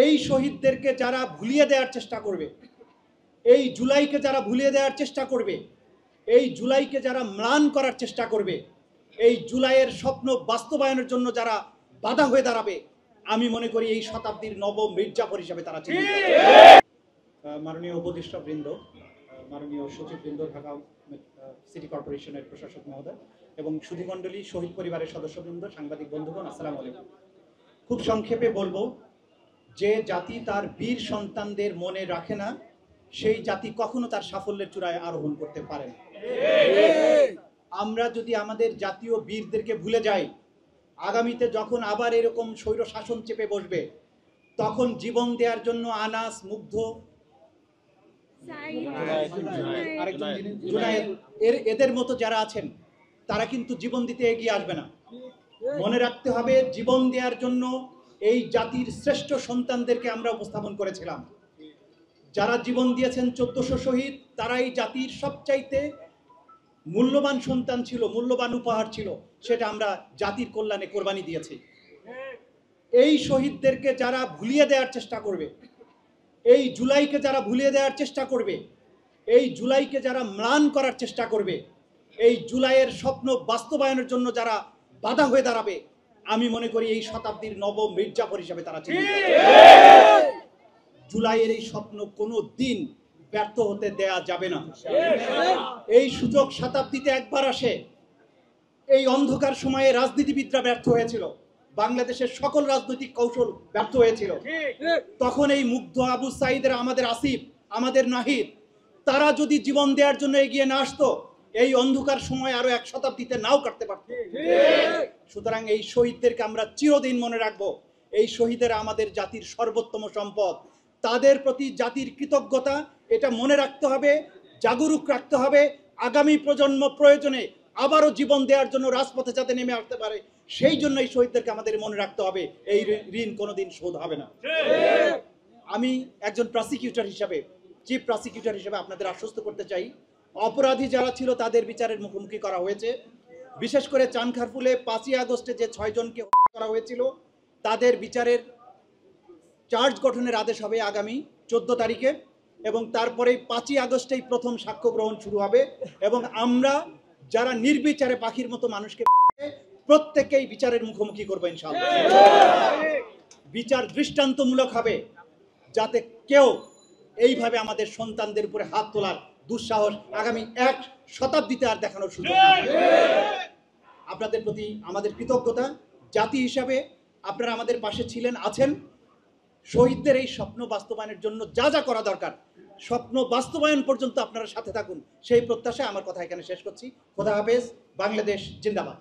এই শহীদদেরকে যারা ভুলিয়ে দেওয়ার চেষ্টা করবে, এই জুলাইকে যারা ভুলিয়ে দেওয়ার চেষ্টা করবে, এই জুলাইকে যারা ম্লান করার চেষ্টা করবে, এই জুলাইয়ের স্বপ্ন বাস্তবায়নের জন্য যারা বাধা হয়ে দাঁড়াবে, আমি মনে করি এই শতাব্দীর নবম মির্জাফর হিসেবে তারা চিহ্নিত। মাননীয় উপদেষ্টা বৃন্দ, মাননীয় সচিব বৃন্দ, ঢাকা সিটি কর্পোরেশনের প্রশাসক মহোদয় এবং সুধীমণ্ডলী, শহীদ পরিবারের সদস্যবৃন্দ, সাংবাদিক বন্ধুগণ, আসসালামু আলাইকুম। খুব সংক্ষেপে বলবো, যে জাতি তার বীর সন্তানদের মনে রাখে না, সেই জাতি কখনো তার সাফল্যের চূড়ায় আরোহণ করতে পারে না। আমরা যদি আমাদের জাতীয় বীরদেরকে ভুলে যাই, আগামীতে যখন আবার এরকম স্বৈর শাসন চেপে বসবে, তখন জীবন দেওয়ার জন্য আনাস, মুগ্ধ, জুনায়েদ এদের মতো যারা আছেন, তারা কিন্তু জীবন দিতে এগিয়ে আসবে না। মনে রাখতে হবে, জীবন দেওয়ার জন্য এই জাতির শ্রেষ্ঠ সন্তানদেরকে আমরা উপস্থাপন করেছিলাম। যারা জীবন দিয়েছেন 1400 শহীদ, তারা এই জাতির সবচাইতে মূল্যবান সন্তান ছিল, মূল্যবান উপহার ছিল, সেটা আমরা জাতির কল্যাণে কোরবানি দিয়েছি। এই শহীদদেরকে যারা ভুলিয়ে দেওয়ার চেষ্টা করবে, এই জুলাইকে যারা ভুলিয়ে দেওয়ার চেষ্টা করবে, এই জুলাইকে যারা ম্লান করার চেষ্টা করবে, এই জুলাইয়ের স্বপ্ন বাস্তবায়নের জন্য যারা বাধা হয়ে দাঁড়াবে, আমি মনে করি এই শতাব্দীর নবম মির্জাফর হিসেবে তারা চিহ্নিত। জুলাইয়ের এই স্বপ্ন কোনো দিন ব্যর্থ হতে দেয়া যাবে না। এই সুযোগ শতাব্দীতে একবার আসে। এই অন্ধকার সময়ে রাজনীতিবিদরা ব্যর্থ হয়েছিল, বাংলাদেশের সকল রাজনৈতিক কৌশল ব্যর্থ হয়েছিল। তখন এই মুগ্ধ, আবু সাইদের, আমাদের আসিফ, আমাদের নাহিদ, তারা যদি জীবন দেওয়ার জন্য এগিয়ে না আসতো, এই অন্ধকার সময় আরো এক শতাব্দীতে নাও কাটতে পারত। সুতরাং এই শহীদদেরকে আমরা চিরদিন মনে রাখবো। এই শহীদেরা আমাদের জাতির সর্বোত্তম সম্পদ। তাদের প্রতি জাতির কৃতজ্ঞতা, এটা মনে রাখতে হবে, জাগরুক রাখতে হবে। আগামী প্রজন্ম প্রয়োজনে আবারও জীবন দেওয়ার জন্য রাজপথে যাতে নেমে আসতে পারে, সেই জন্য এই শহীদদেরকে আমাদের মনে রাখতে হবে। এই ঋণ কোনোদিন শোধ হবে না। আমি একজন প্রসিকিউটর হিসাবে, চিফ প্রসিকিউটর হিসেবে আপনাদের আশ্বস্ত করতে চাই, অপরাধী যারা ছিল তাদের বিচারের মুখোমুখি করা হয়েছে। বিশেষ করে চানখারপুলে 5ই আগস্টে যে 6 জনকে হত্যা করা হয়েছিল, তাদের বিচারের চার্জ গঠনের আদেশ হবে আগামী 14 তারিখে, এবং তারপরে 5ই আগস্টেই প্রথম সাক্ষ্য গ্রহণ শুরু হবে। এবং আমরা যারা নির্বিচারে পাখির মতো মানুষকে প্রত্যেকেই বিচারের মুখোমুখি করবো ইনশাআল্লাহ। বিচার দৃষ্টান্তমূলক হবে, যাতে কেউ এইভাবে আমাদের সন্তানদের উপরে হাত তোলার দুঃসাহস আগামী এক শতাব্দীতে আর দেখানোর সুযোগ নেই। আপনাদের প্রতি আমাদের কৃতজ্ঞতা। জাতি হিসাবে আপনারা আমাদের পাশে ছিলেন, আছেন। শহীদদের এই স্বপ্ন বাস্তবায়নের জন্য যা যা করা দরকার, স্বপ্ন বাস্তবায়ন পর্যন্ত আপনারা সাথে থাকুন, সেই প্রত্যাশায় আমার কথা এখানে শেষ করছি। খোদা হাফেজ। বাংলাদেশ জিন্দাবাদ।